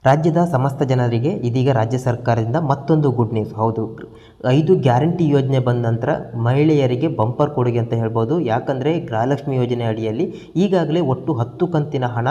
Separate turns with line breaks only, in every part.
ರಾಜ್ಯದ ಸಮಸ್ತ ಜನರಿಗೆ ಇದೀಗ ರಾಜ್ಯ ಸರ್ಕಾರದಿಂದ ಮತ್ತೊಂದು ಗುಡ್ ನ್ಯೂಸ್. ಹೌದು, 5 ಗ್ಯಾರಂಟಿ ಯೋಜನೆ ಬಂದ ನಂತರ ಮಹಿಳೆಯರಿಗೆ ಬಂಪರ್ ಕೊಡುಗೆ ಅಂತ ಹೇಳ್ಬೋದು. ಯಾಕಂದರೆ ಗೃಹಲಕ್ಷ್ಮಿ ಯೋಜನೆ ಅಡಿಯಲ್ಲಿ ಈಗಾಗಲೇ ಒಟ್ಟು 10 ಕಂತಿನ ಹಣ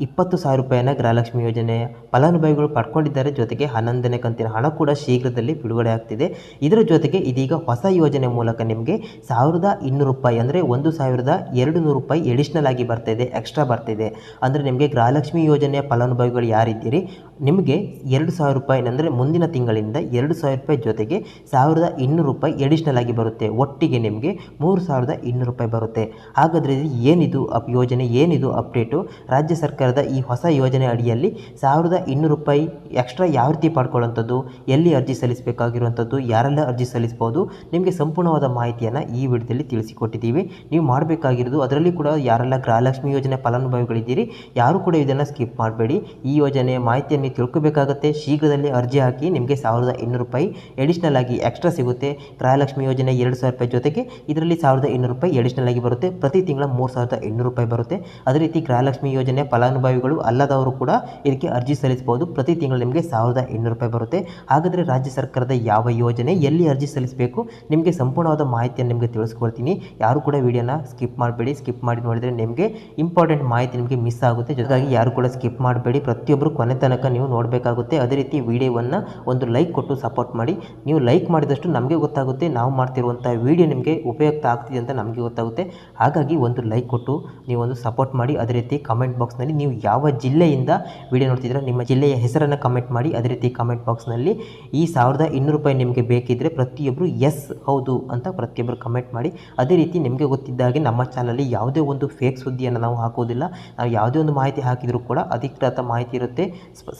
20,000 ರೂಪಾಯಿನ ಗೃಹಲಕ್ಷ್ಮಿ ಯೋಜನೆಯ ಫಲಾನುಭವಿಗಳು ಪಡ್ಕೊಂಡಿದ್ದಾರೆ. ಜೊತೆಗೆ 11ನೇ ಕಂತಿನ ಹಣ ಕೂಡ ಶೀಘ್ರದಲ್ಲಿ ಬಿಡುಗಡೆ ಆಗ್ತಿದೆ. ಇದರ ಜೊತೆಗೆ ಇದೀಗ ಹೊಸ ಯೋಜನೆ ಮೂಲಕ ನಿಮಗೆ 1,200 ರೂಪಾಯಿ ಅಂದರೆ 1,200 ರೂಪಾಯಿ ಎಡಿಷ್ನಲ್ ಆಗಿ ಬರ್ತಾಯಿದೆ, ಎಕ್ಸ್ಟ್ರಾ ಬರ್ತಿದೆ. ಅಂದರೆ ನಿಮಗೆ ಗೃಹಲಕ್ಷ್ಮಿ ಯೋಜನೆಯ ಫಲಾನುಭವಿಗಳು ಯಾರಿದ್ದೀರಿ, ನಿಮಗೆ 2,000 ರೂಪಾಯಿ ಅಂದರೆ ಮುಂದಿನ ತಿಂಗಳಿಂದ 2,000 ರೂಪಾಯಿ ಜೊತೆಗೆ 1,200 ರೂಪಾಯಿ ಎಡಿಷ್ನಲ್ ಆಗಿ ಬರುತ್ತೆ. ಒಟ್ಟಿಗೆ ನಿಮಗೆ 3,200 ರೂಪಾಯಿ ಬರುತ್ತೆ. ಹಾಗಾದರೆ ಏನಿದು ಯೋಜನೆ, ಏನಿದು ಅಪ್ಡೇಟು? ರಾಜ್ಯ ಸರ್ಕಾರದ ಈ ಹೊಸ ಯೋಜನೆ ಅಡಿಯಲ್ಲಿ 1,200 ರೂಪಾಯಿ ಎಕ್ಸ್ಟ್ರಾ ಯಾವ ರೀತಿ ಪಡ್ಕೊಳ್ಳೋಂಥದ್ದು, ಎಲ್ಲಿ ಅರ್ಜಿ ಸಲ್ಲಿಸಬೇಕಾಗಿರುವಂಥದ್ದು, ಯಾರೆಲ್ಲ ಅರ್ಜಿ ಸಲ್ಲಿಸ್ಬೋದು, ನಿಮಗೆ ಸಂಪೂರ್ಣವಾದ ಮಾಹಿತಿಯನ್ನು ಈ ವಿಡಿಯೋದಲ್ಲಿ ತಿಳಿಸಿಕೊಟ್ಟಿದ್ದೀವಿ. ನೀವು ಮಾಡಬೇಕಾಗಿರೋದು, ಅದರಲ್ಲಿ ಕೂಡ ಯಾರೆಲ್ಲ ಗೃಹಲಕ್ಷ್ಮಿ ಯೋಜನೆ ಫಲಾನುಭವಿಗಳಿದ್ದೀರಿ ಯಾರು ಕೂಡ ಇದನ್ನು ಸ್ಕಿಪ್ ಮಾಡಬೇಡಿ. ಈ ಯೋಜನೆಯ ಮಾಹಿತಿಯನ್ನು ನೀವು ತಿಳ್ಕೊಬೇಕಾಗುತ್ತೆ. ಶೀಘ್ರದಲ್ಲೇ ಅರ್ಜಿ ಹಾಕಿ, ನಿಮಗೆ 1,200 ರೂಪಾಯಿ ಎಡಿಷ್ನಲ್ ಆಗಿ ಎಕ್ಸ್ಟ್ರಾ ಸಿಗುತ್ತೆ. ಗೃಹಲಕ್ಷ್ಮಿ ಯೋಜನೆ 2,000 ರೂಪಾಯಿ ಜೊತೆಗೆ ಇದರಲ್ಲಿ 1,200 ರೂಪಾಯಿ ಎಡಿಷ್ನಲ್ ಆಗಿ ಬರುತ್ತೆ. ಪ್ರತಿ ತಿಂಗಳ 3,800 ರೂಪಾಯಿ ಬರುತ್ತೆ. ಅದೇ ರೀತಿ ಗೃಹಲಕ್ಷ್ಮಿ ಯೋಜನೆ ಫಲಾನುಭವಿಗಳು ಅಲ್ಲದವರು ಕೂಡ ಇದಕ್ಕೆ ಅರ್ಜಿ ಸಲ್ಲಿಸಬಹುದು. ಪ್ರತಿ ತಿಂಗಳು ನಿಮಗೆ 1,800 ರೂಪಾಯಿ ಬರುತ್ತೆ. ಹಾಗಾದರೆ ರಾಜ್ಯ ಸರ್ಕಾರದ ಯಾವ ಯೋಜನೆ, ಎಲ್ಲಿ ಅರ್ಜಿ ಸಲ್ಲಿಸಬೇಕು, ನಿಮಗೆ ಸಂಪೂರ್ಣವಾದ ಮಾಹಿತಿಯನ್ನು ನಿಮಗೆ ತಿಳಿಸ್ಕೊಡ್ತೀನಿ. ಯಾರು ಕೂಡ ವಿಡಿಯೋನ ಸ್ಕಿಪ್ ಮಾಡಬೇಡಿ. ಸ್ಕಿಪ್ ಮಾಡಿ ನೋಡಿದರೆ ನಿಮಗೆ ಇಂಪಾರ್ಟೆಂಟ್ ಮಾಹಿತಿ ನಿಮಗೆ ಮಿಸ್ ಆಗುತ್ತೆ. ಜೊತೆಗಾಗಿ ಯಾರು ಕೂಡ ಸ್ಕಿಪ್ ಮಾಡಬೇಡಿ, ಪ್ರತಿಯೊಬ್ಬರು ಕೊನೆ ತನಕ ನೀವು ನೋಡಬೇಕಾಗುತ್ತೆ. ಅದೇ ರೀತಿ ವಿಡಿಯೋವನ್ನು ಒಂದು ಲೈಕ್ ಕೊಟ್ಟು ಸಪೋರ್ಟ್ ಮಾಡಿ. ನೀವು ಲೈಕ್ ಮಾಡಿದಷ್ಟು ನಮಗೆ ಗೊತ್ತಾಗುತ್ತೆ, ನಾವು ಮಾಡ್ತಿರುವಂಥ ವಿಡಿಯೋ ನಿಮಗೆ ಉಪಯುಕ್ತ ಆಗ್ತಿದೆ ಅಂತ ನಮಗೆ ಗೊತ್ತಾಗುತ್ತೆ. ಹಾಗಾಗಿ ಒಂದು ಲೈಕ್ ಕೊಟ್ಟು ನೀವು ಒಂದು ಸಪೋರ್ಟ್ ಮಾಡಿ. ಅದೇ ರೀತಿ ಕಮೆಂಟ್ ಬಾಕ್ಸ್ನಲ್ಲಿ ನೀವು ಯಾವ ಜಿಲ್ಲೆಯಿಂದ ವಿಡಿಯೋ ನೋಡ್ತಿದ್ರೆ ನಿಮ್ಮ ಜಿಲ್ಲೆಯ ಹೆಸರನ್ನು ಕಮೆಂಟ್ ಮಾಡಿ. ಅದೇ ರೀತಿ ಕಮೆಂಟ್ ಬಾಕ್ಸ್ನಲ್ಲಿ ಈ 1,200 ರೂಪಾಯಿ ನಿಮಗೆ ಬೇಕಿದ್ದರೆ ಪ್ರತಿಯೊಬ್ಬರು ಎಸ್ ಹೌದು ಅಂತ ಪ್ರತಿಯೊಬ್ಬರು ಕಮೆಂಟ್ ಮಾಡಿ. ಅದೇ ರೀತಿ ನಿಮಗೆ ಗೊತ್ತಿದ್ದಾಗೆ ನಮ್ಮ ಚಾನಲಲ್ಲಿ ಯಾವುದೇ ಒಂದು ಫೇಕ್ ಸುದ್ದಿಯನ್ನು ನಾವು ಹಾಕೋದಿಲ್ಲ. ನಾವು ಯಾವುದೇ ಒಂದು ಮಾಹಿತಿ ಹಾಕಿದರೂ ಕೂಡ ಅಧಿಕೃತ ಮಾಹಿತಿ ಇರುತ್ತೆ.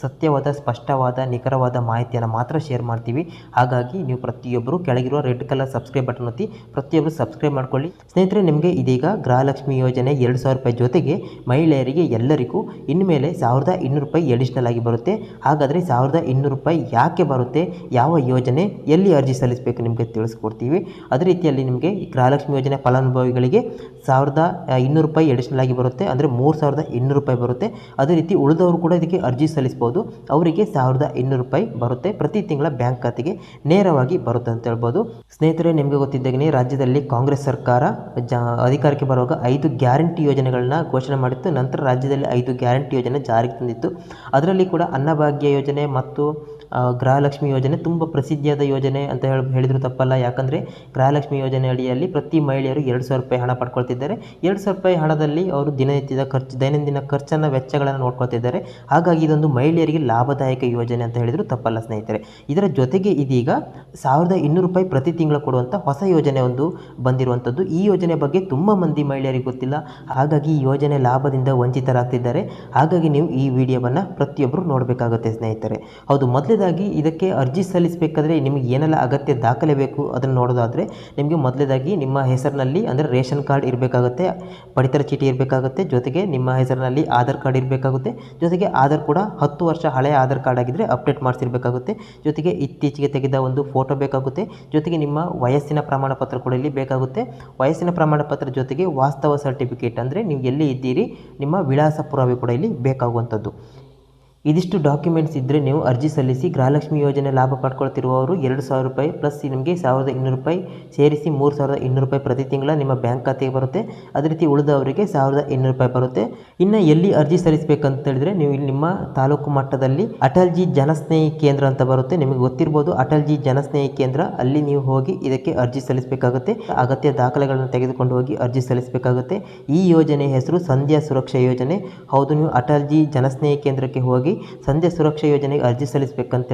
ಸತ್ಯವಾದ, ಸ್ಪಷ್ಟವಾದ, ನಿಖರವಾದ ಮಾಹಿತಿಯನ್ನು ಮಾತ್ರ ಶೇರ್ ಮಾಡ್ತೀವಿ. ಹಾಗಾಗಿ ನೀವು ಪ್ರತಿಯೊಬ್ಬರು ಕೆಳಗಿರುವ ರೆಡ್ ಕಲರ್ ಸಬ್ಸ್ಕ್ರೈಬ್ ಬಟನ್ ಒತ್ತಿ ಪ್ರತಿಯೊಬ್ಬರು ಸಬ್ಸ್ಕ್ರೈಬ್ ಮಾಡ್ಕೊಳ್ಳಿ. ಸ್ನೇಹಿತರೆ, ನಿಮಗೆ ಇದೀಗ ಗೃಹಲಕ್ಷ್ಮಿ ಯೋಜನೆ 2,000 ರೂಪಾಯಿ ಜೊತೆಗೆ ಮಹಿಳೆಯರಿಗೆ ಎಲ್ಲರಿಗೂ ಇನ್ಮೇಲೆ 1,200 ರೂಪಾಯಿ ಎಡಿಷ್ನಲ್ ಆಗಿ ಬರುತ್ತೆ. ಹಾಗಾದರೆ 1,200 ರೂಪಾಯಿ ಯಾಕೆ ಬರುತ್ತೆ, ಯಾವ ಯೋಜನೆ, ಎಲ್ಲಿ ಅರ್ಜಿ ಸಲ್ಲಿಸಬೇಕು ನಿಮಗೆ ತಿಳಿಸ್ಕೊಡ್ತೀವಿ. ಅದೇ ರೀತಿಯಲ್ಲಿ ನಿಮಗೆ ಗೃಹಲಕ್ಷ್ಮಿ ಯೋಜನೆ ಫಲಾನುಭವಿಗಳಿಗೆ 1,200 ರೂಪಾಯಿ ಎಡಿಷ್ನಲ್ ಆಗಿ ಬರುತ್ತೆ, ಅಂದರೆ 3,200 ರೂಪಾಯಿ ಬರುತ್ತೆ. ಅದೇ ರೀತಿ ಉಳಿದವರು ಕೂಡ ಇದಕ್ಕೆ ಅರ್ಜಿ ಸಲ್ಲಿಸ್ಬೋದು. ಅವರಿಗೆ 1,200 ರೂಪಾಯಿ ಬರುತ್ತೆ. ಪ್ರತಿ ತಿಂಗಳ ಬ್ಯಾಂಕ್ ಖಾತೆಗೆ ನೇರವಾಗಿ ಬರುತ್ತೆ ಅಂತ ಹೇಳ್ಬೋದು. ಸ್ನೇಹಿತರೆ, ನಿಮಗೆ ಗೊತ್ತಿದ್ದಾಗೆ ರಾಜ್ಯದಲ್ಲಿ ಕಾಂಗ್ರೆಸ್ ಸರ್ಕಾರ ಅಧಿಕಾರಕ್ಕೆ ಬರುವಾಗ 5 ಗ್ಯಾರಂಟಿ ಯೋಜನೆಗಳನ್ನ ಘೋಷಣೆ ಮಾಡಿತ್ತು. ನಂತರ ರಾಜ್ಯದಲ್ಲಿ 5 ಗ್ಯಾರಂಟಿ ಯೋಜನೆ ಜಾರಿಗೆ ತಂದಿತ್ತು. ಅದರಲ್ಲಿ ಕೂಡ ಅನ್ನಭಾಗ್ಯ ಯೋಜನೆ ಮತ್ತು ಗೃಹಲಕ್ಷ್ಮಿ ಯೋಜನೆ ತುಂಬ ಪ್ರಸಿದ್ಧಿಯಾದ ಯೋಜನೆ ಅಂತ ಹೇಳಿದ್ರು ತಪ್ಪಲ್ಲ. ಯಾಕಂದರೆ ಗೃಹಲಕ್ಷ್ಮಿ ಯೋಜನೆ ಅಡಿಯಲ್ಲಿ ಪ್ರತಿ ಮಹಿಳೆಯರು 2,000 ರೂಪಾಯಿ ಹಣ ಪಡ್ಕೊಳ್ತಿದ್ದಾರೆ. 2,000 ರೂಪಾಯಿ ಹಣದಲ್ಲಿ ಅವರು ದೈನಂದಿನ ಖರ್ಚನ್ನು, ವೆಚ್ಚಗಳನ್ನು ನೋಡ್ಕೊಳ್ತಿದ್ದಾರೆ. ಹಾಗಾಗಿ ಇದೊಂದು ಮಹಿಳೆಯರಿಗೆ ಲಾಭದಾಯಕ ಯೋಜನೆ ಅಂತ ಹೇಳಿದ್ರು ತಪ್ಪಲ್ಲ ಸ್ನೇಹಿತರೆ. ಇದರ ಜೊತೆಗೆ ಇದೀಗ 1,200 ರೂಪಾಯಿ ಪ್ರತಿ ತಿಂಗಳು ಕೊಡುವಂಥ ಹೊಸ ಯೋಜನೆ ಒಂದು ಬಂದಿರುವಂಥದ್ದು. ಈ ಯೋಜನೆ ಬಗ್ಗೆ ತುಂಬ ಮಂದಿ ಮಹಿಳೆಯರಿಗೆ ಗೊತ್ತಿಲ್ಲ. ಹಾಗಾಗಿ ಈ ಯೋಜನೆ ಲಾಭದಿಂದ ವಂಚಿತರಾಗ್ತಿದ್ದಾರೆ. ಹಾಗಾಗಿ ನೀವು ಈ ವಿಡಿಯೋವನ್ನು ಪ್ರತಿಯೊಬ್ಬರು ನೋಡಬೇಕಾಗುತ್ತೆ ಸ್ನೇಹಿತರೆ. ಹೌದು, ಮೊದಲೇದಾಗಿ ಇದಕ್ಕೆ ಅರ್ಜಿ ಸಲ್ಲಿಸಬೇಕಾದ್ರೆ ನಿಮಗೆ ಏನೆಲ್ಲ ಅಗತ್ಯ ದಾಖಲೆ ಬೇಕು ಅದನ್ನು ನೋಡೋದಾದರೆ ನಿಮಗೆ ಮೊದಲೇದಾಗಿ ನಿಮ್ಮ ಹೆಸರಿನಲ್ಲಿ ಅಂದರೆ ರೇಷನ್ ಕಾರ್ಡ್ ಇರಬೇಕಾಗುತ್ತೆ, ಪಡಿತರ ಚೀಟಿ ಇರಬೇಕಾಗುತ್ತೆ, ಜೊತೆಗೆ ನಿಮ್ಮ ಹೆಸರಿನಲ್ಲಿ ಆಧಾರ್ ಕಾರ್ಡ್ ಇರಬೇಕಾಗುತ್ತೆ. ಜೊತೆಗೆ ಆಧಾರ್ ಕೂಡ 10 ವರ್ಷ ಹಳೆಯ ಆಧಾರ್ ಕಾರ್ಡ್ ಆಗಿದ್ದರೆ ಅಪ್ಡೇಟ್ ಮಾಡಿಸಿರಬೇಕಾಗುತ್ತೆ. ಜೊತೆಗೆ ಇತ್ತೀಚೆಗೆ ತೆಗೆದ ಒಂದು ಫೋಟೋ ಬೇಕಾಗುತ್ತೆ. ಜೊತೆಗೆ ನಿಮ್ಮ ವಯಸ್ಸಿನ ಪ್ರಮಾಣ ಪತ್ರ ಕೂಡ ಇಲ್ಲಿ ಬೇಕಾಗುತ್ತೆ. ವಯಸ್ಸಿನ ಪ್ರಮಾಣ ಪತ್ರ ಜೊತೆಗೆ ವಾಸ್ತವ ಸರ್ಟಿಫಿಕೇಟ್ ಅಂದರೆ ನೀವು ಎಲ್ಲಿ ಇದ್ದೀರಿ, ನಿಮ್ಮ ವಿಳಾಸ ಪುರಾವೆ ಕೂಡ ಇಲ್ಲಿ ಬೇಕಾಗುವಂಥದ್ದು. ಇದಿಷ್ಟು ಡಾಕ್ಯುಮೆಂಟ್ಸ್ ಇದ್ದರೆ ನೀವು ಅರ್ಜಿ ಸಲ್ಲಿಸಿ. ಗೃಹಲಕ್ಷ್ಮಿ ಯೋಜನೆ ಲಾಭ ಪಡ್ಕೊಳ್ತಿರುವವರು 2,000 ರೂಪಾಯಿ ಪ್ಲಸ್ ನಿಮಗೆ 1,200 ರೂಪಾಯಿ ಸೇರಿಸಿ 3,200 ರೂಪಾಯಿ ಪ್ರತಿ ತಿಂಗಳ ನಿಮ್ಮ ಬ್ಯಾಂಕ್ ಖಾತೆಗೆ ಬರುತ್ತೆ. ಅದೇ ರೀತಿ ಉಳಿದವರಿಗೆ 1,200 ರೂಪಾಯಿ ಬರುತ್ತೆ. ಇನ್ನು ಎಲ್ಲಿ ಅರ್ಜಿ ಸಲ್ಲಿಸಬೇಕಂತ ಹೇಳಿದ್ರೆ ನೀವು ಇಲ್ಲಿ ನಿಮ್ಮ ತಾಲೂಕು ಮಟ್ಟದಲ್ಲಿ ಅಟಲ್ಜಿ ಜನಸ್ನೇಹಿ ಕೇಂದ್ರ ಅಂತ ಬರುತ್ತೆ, ನಿಮಗೆ ಗೊತ್ತಿರ್ಬೋದು. ಅಟಲ್ಜಿ ಜನಸ್ನೇಹಿ ಕೇಂದ್ರ, ಅಲ್ಲಿ ನೀವು ಹೋಗಿ ಇದಕ್ಕೆ ಅರ್ಜಿ ಸಲ್ಲಿಸಬೇಕಾಗುತ್ತೆ. ಅಗತ್ಯ ದಾಖಲೆಗಳನ್ನು ತೆಗೆದುಕೊಂಡು ಹೋಗಿ ಅರ್ಜಿ ಸಲ್ಲಿಸಬೇಕಾಗುತ್ತೆ. ಈ ಯೋಜನೆ ಹೆಸರು ಸಂಧ್ಯಾ ಸುರಕ್ಷಾ ಯೋಜನೆ. ಹೌದು, ನೀವು ಅಟಲ್ಜಿ ಜನಸ್ನೇಹಿ ಕೇಂದ್ರಕ್ಕೆ ಹೋಗಿ ಸಂಧ್ಯಾ ಸುರಕ್ಷಾ ಯೋಜನೆಗೆ ಅರ್ಜಿ ಸಲ್ಲಿಸಬೇಕಂತೇಳಿ